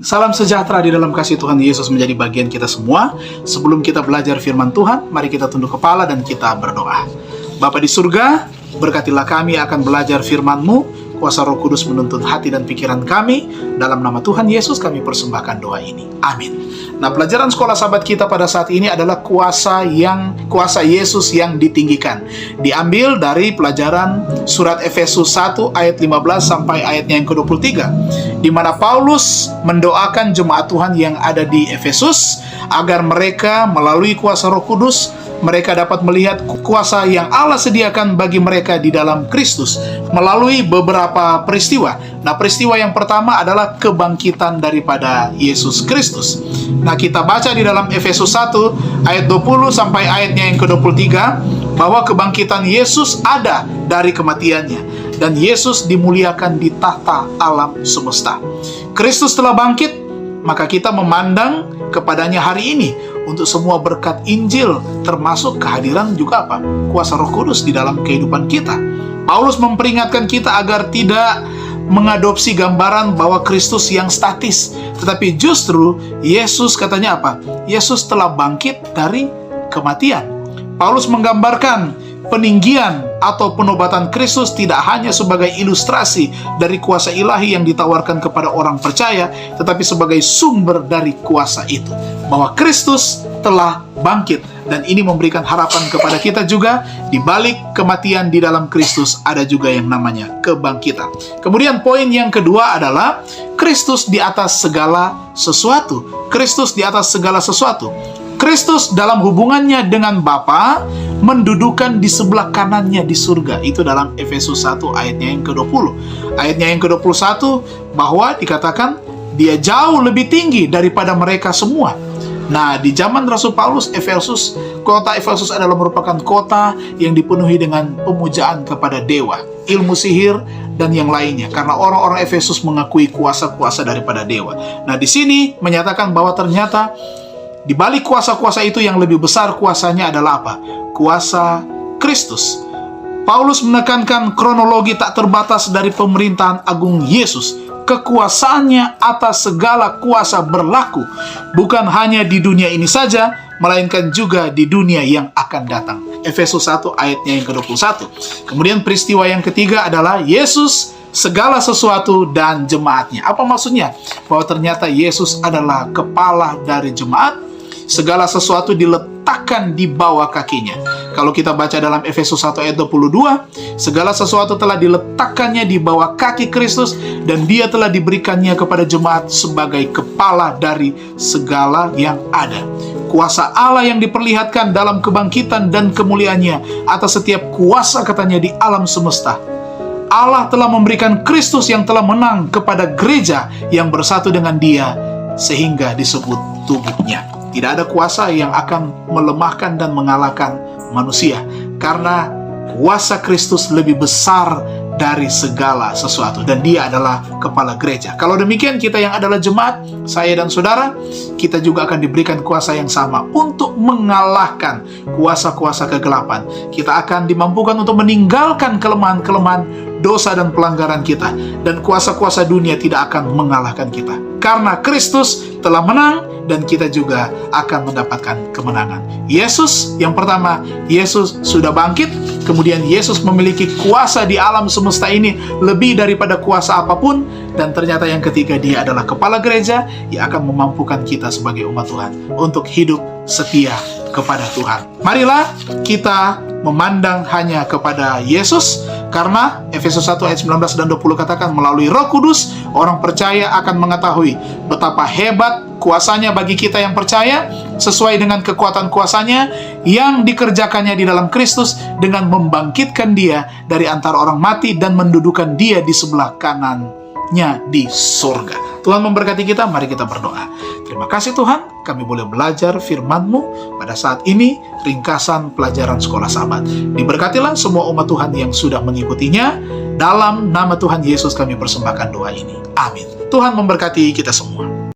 Salam sejahtera di dalam kasih Tuhan Yesus menjadi bagian kita semua. Sebelum kita belajar firman Tuhan, mari kita tunduk kepala dan kita berdoa. Bapa di surga, berkatilah kami akan belajar firman-Mu. Kuasa Roh Kudus menuntun hati dan pikiran kami. Dalam nama Tuhan Yesus kami persembahkan doa ini. Amin. Nah, pelajaran sekolah sahabat kita pada saat ini adalah kuasa Yesus yang ditinggikan. Diambil dari pelajaran surat Efesus 1 ayat 15 sampai ayatnya yang ke-23, di mana Paulus mendoakan jemaat Tuhan yang ada di Efesus agar mereka melalui kuasa Roh Kudus mereka dapat melihat kuasa yang Allah sediakan bagi mereka di dalam Kristus melalui beberapa peristiwa. Nah, peristiwa yang pertama adalah kebangkitan daripada Yesus Kristus. Nah, kita baca di dalam Efesus 1 ayat 20 sampai ayatnya yang ke-23 bahwa kebangkitan Yesus ada dari kematiannya dan Yesus dimuliakan di tahta alam semesta. Kristus telah bangkit, maka kita memandang kepadanya hari ini untuk semua berkat Injil, termasuk kehadiran juga kuasa Roh Kudus di dalam kehidupan kita. Paulus memperingatkan kita agar tidak mengadopsi gambaran bahwa Kristus yang statis, tetapi justru Yesus katanya Yesus telah bangkit dari kematian. Paulus menggambarkan peninggian atau penobatan Kristus tidak hanya sebagai ilustrasi dari kuasa ilahi yang ditawarkan kepada orang percaya, tetapi sebagai sumber dari kuasa itu, bahwa Kristus telah bangkit. Dan ini memberikan harapan kepada kita juga, di balik kematian di dalam Kristus ada juga yang namanya kebangkitan. Kemudian poin yang kedua adalah Kristus di atas segala sesuatu. Kristus di atas segala sesuatu. Kristus dalam hubungannya dengan Bapa mendudukan di sebelah kanannya di surga. Itu dalam Efesus 1 ayatnya yang ke-20. Ayatnya yang ke-21 bahwa dikatakan dia jauh lebih tinggi daripada mereka semua. Nah, di zaman Rasul Paulus, kota Efesus adalah merupakan kota yang dipenuhi dengan pemujaan kepada dewa, ilmu sihir, dan yang lainnya. Karena orang-orang Efesus mengakui kuasa-kuasa daripada dewa. Nah, di sini menyatakan bahwa ternyata di balik kuasa-kuasa itu yang lebih besar kuasanya adalah Kuasa Kristus. Paulus menekankan kronologi tak terbatas dari pemerintahan agung Yesus. Kekuasaannya atas segala kuasa berlaku, bukan hanya di dunia ini saja, melainkan juga di dunia yang akan datang. Efesus 1 ayatnya yang ke-21. Kemudian peristiwa yang ketiga adalah Yesus, segala sesuatu, dan jemaatnya. Apa maksudnya? Bahwa ternyata Yesus adalah kepala dari jemaat. Segala sesuatu diletakkan di bawah kakinya. Kalau kita baca dalam Efesus 1 ayat 22, segala sesuatu telah diletakkannya di bawah kaki Kristus dan dia telah diberikannya kepada jemaat sebagai kepala dari segala yang ada. Kuasa Allah yang diperlihatkan dalam kebangkitan dan kemuliaannya atas setiap kuasa katanya di alam semesta. Allah telah memberikan Kristus yang telah menang kepada gereja yang bersatu dengan dia sehingga disebut tubuhnya. Tidak ada kuasa yang akan melemahkan dan mengalahkan manusia, karena kuasa Kristus lebih besar dari segala sesuatu, dan dia adalah kepala gereja. Kalau demikian, kita yang adalah jemaat, saya dan saudara, kita juga akan diberikan kuasa yang sama untuk mengalahkan kuasa-kuasa kegelapan. Kita akan dimampukan untuk meninggalkan kelemahan-kelemahan, dosa dan pelanggaran kita, dan kuasa-kuasa dunia tidak akan mengalahkan kita, karena Kristus telah menang dan kita juga akan mendapatkan kemenangan. Yesus, yang pertama, Yesus sudah bangkit. Kemudian Yesus memiliki kuasa di alam semesta ini lebih daripada kuasa apapun. Dan ternyata yang ketiga, dia adalah kepala gereja yang akan memampukan kita sebagai umat Tuhan untuk hidup setia kepada Tuhan. Marilah kita memandang hanya kepada Yesus, karena Efesus 1 ayat 19 dan 20 katakan melalui Roh Kudus orang percaya akan mengetahui betapa hebat kuasanya bagi kita yang percaya, sesuai dengan kekuatan kuasanya yang dikerjakannya di dalam Kristus dengan membangkitkan dia dari antara orang mati dan mendudukan dia di sebelah kanannya di surga. Tuhan memberkati kita, mari kita berdoa. Terima kasih Tuhan, kami boleh belajar firman-Mu pada saat ini, ringkasan pelajaran sekolah sahabat. Diberkatilah semua umat Tuhan yang sudah mengikutinya. Dalam nama Tuhan Yesus kami persembahkan doa ini. Amin. Tuhan memberkati kita semua.